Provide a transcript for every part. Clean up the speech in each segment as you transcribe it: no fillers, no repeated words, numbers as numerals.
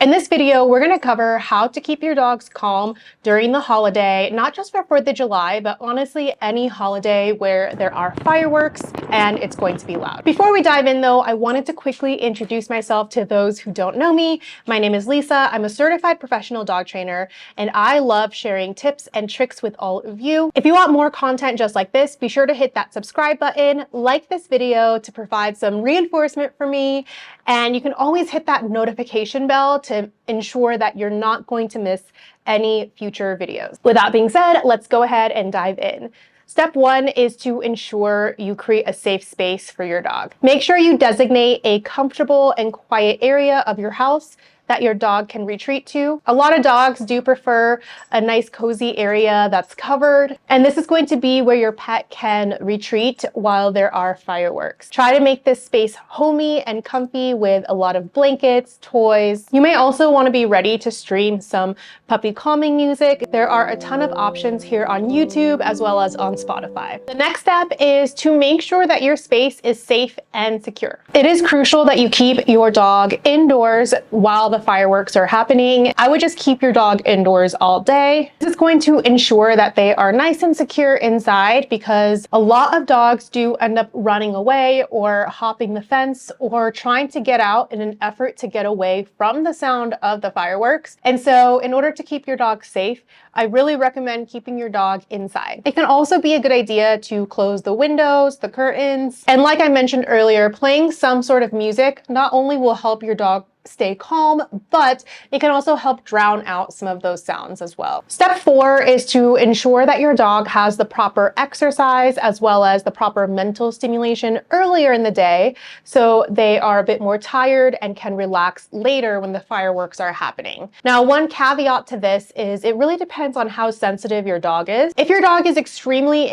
In this video, we're going to cover how to keep your dogs calm during the holiday, not just for 4th of July, but honestly any holiday where there are fireworks and it's going to be loud. Before we dive in though, I wanted to quickly introduce myself to those who don't know me. My name is Lisa. I'm a certified professional dog trainer and I love sharing tips and tricks with all of you. If you want more content just like this, be sure to hit that subscribe button, like this video to provide some reinforcement for me, and you can always hit that notification bell to ensure that you're not going to miss any future videos. With that being said, let's go ahead and dive in. Step one is to ensure you create a safe space for your dog. Make sure you designate a comfortable and quiet area of your house that your dog can retreat to. A lot of dogs do prefer a nice cozy area that's covered, and this is going to be where your pet can retreat while there are fireworks. Try to make this space homey and comfy with a lot of blankets, toys. You may also want to be ready to stream some puppy calming music. There are a ton of options here on YouTube as well as on Spotify. The next step is to make sure that your space is safe and secure. It is crucial that you keep your dog indoors while the fireworks are happening. I would just keep your dog indoors all day. This is going to ensure that they are nice and secure inside, because a lot of dogs do end up running away or hopping the fence or trying to get out in an effort to get away from the sound of the fireworks. And so in order to keep your dog safe, I really recommend keeping your dog inside. It can also be a good idea to close the windows, the curtains, and like I mentioned earlier, playing some sort of music not only will help your dog stay calm, but it can also help drown out some of those sounds as well. Step 4 is to ensure that your dog has the proper exercise as well as the proper mental stimulation earlier in the day, so they are a bit more tired and can relax later when the fireworks are happening. Now, one caveat to this is it really depends on how sensitive your dog is. If your dog is extremely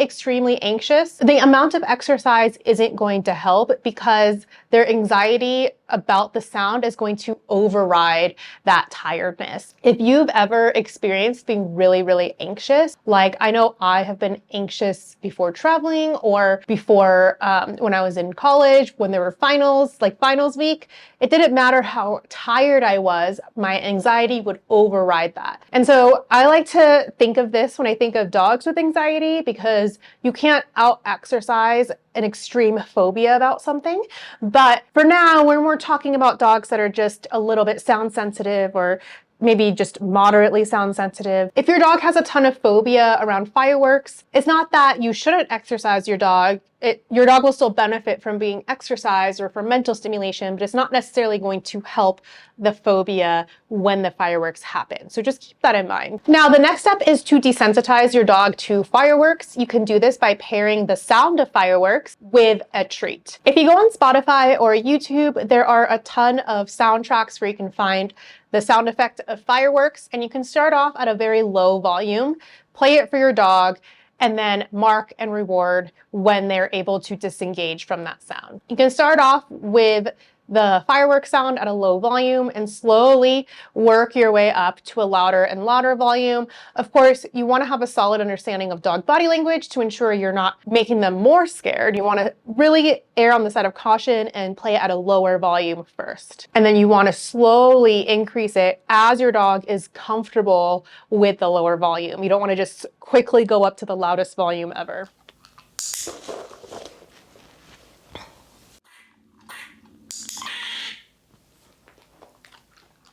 anxious, the amount of exercise isn't going to help, because their anxiety about the sound is going to override that tiredness. If you've ever experienced being really anxious, like I know I have been anxious before traveling or before when I was in college, when there were finals, like finals week, it didn't matter how tired I was, my anxiety would override that. And so I like to think of this when I think of dogs with anxiety, because you can't out-exercise an extreme phobia about something. But for now, when we're talking about dogs that are just a little bit sound sensitive or maybe just moderately sound sensitive, if your dog has a ton of phobia around fireworks, it's not that you shouldn't exercise your dog. Your dog will still benefit from being exercised or from mental stimulation, but it's not necessarily going to help the phobia when the fireworks happen. So just keep that in mind. Now, the next step is to desensitize your dog to fireworks. You can do this by pairing the sound of fireworks with a treat. If you go on Spotify or YouTube, there are a ton of soundtracks where you can find the sound effect of fireworks, and you can start off at a very low volume, play it for your dog, and then mark and reward when they're able to disengage from that sound. You can start off with the fireworks sound at a low volume and slowly work your way up to a louder and louder volume. Of course, you want to have a solid understanding of dog body language to ensure you're not making them more scared. You want to really err on the side of caution and play it at a lower volume first. And then you want to slowly increase it as your dog is comfortable with the lower volume. You don't want to just quickly go up to the loudest volume ever.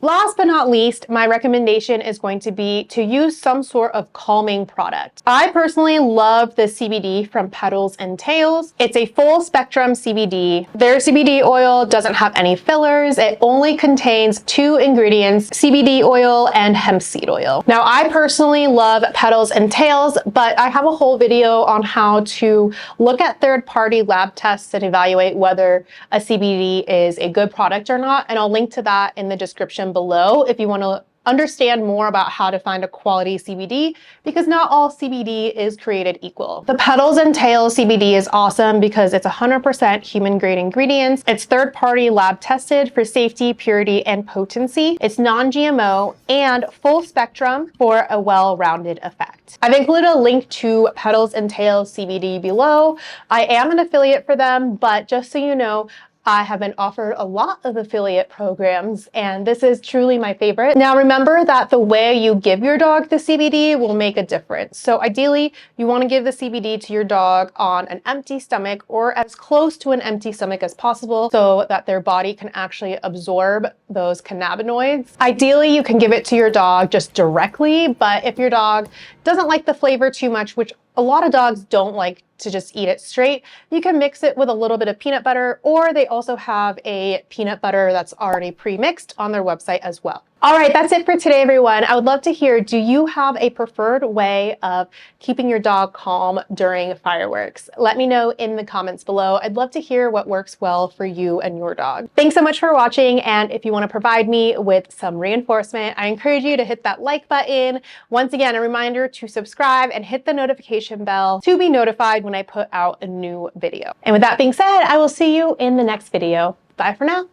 Last but not least, my recommendation is going to be to use some sort of calming product. I personally love the CBD from Petals and Tails. It's a full spectrum CBD. Their CBD oil doesn't have any fillers. It only contains 2 ingredients, CBD oil and hemp seed oil. Now, I personally love Petals and Tails, but I have a whole video on how to look at third-party lab tests and evaluate whether a CBD is a good product or not, and I'll link to that in the description below if you want to understand more about how to find a quality CBD, because not all CBD is created equal. The Petals and Tails CBD is awesome because it's 100% human grade ingredients. It's third-party lab tested for safety, purity, and potency. It's non-GMO and full spectrum for a well-rounded effect. I've included a link to Petals and Tails CBD below. I am an affiliate for them, but just so you know, I have been offered a lot of affiliate programs, and this is truly my favorite. Now, remember that the way you give your dog the CBD will make a difference. So ideally, you want to give the CBD to your dog on an empty stomach or as close to an empty stomach as possible so that their body can actually absorb those cannabinoids. Ideally, you can give it to your dog just directly, but if your dog doesn't like the flavor too much, which a lot of dogs don't like to just eat it straight, you can mix it with a little bit of peanut butter, or they also have a peanut butter that's already pre-mixed on their website as well. All right, that's it for today, everyone. I would love to hear, do you have a preferred way of keeping your dog calm during fireworks? Let me know in the comments below. I'd love to hear what works well for you and your dog. Thanks so much for watching, and if you want to provide me with some reinforcement, I encourage you to hit that like button. Once again, a reminder to subscribe and hit the notification bell to be notified when I put out a new video. And with that being said, I will see you in the next video. Bye for now.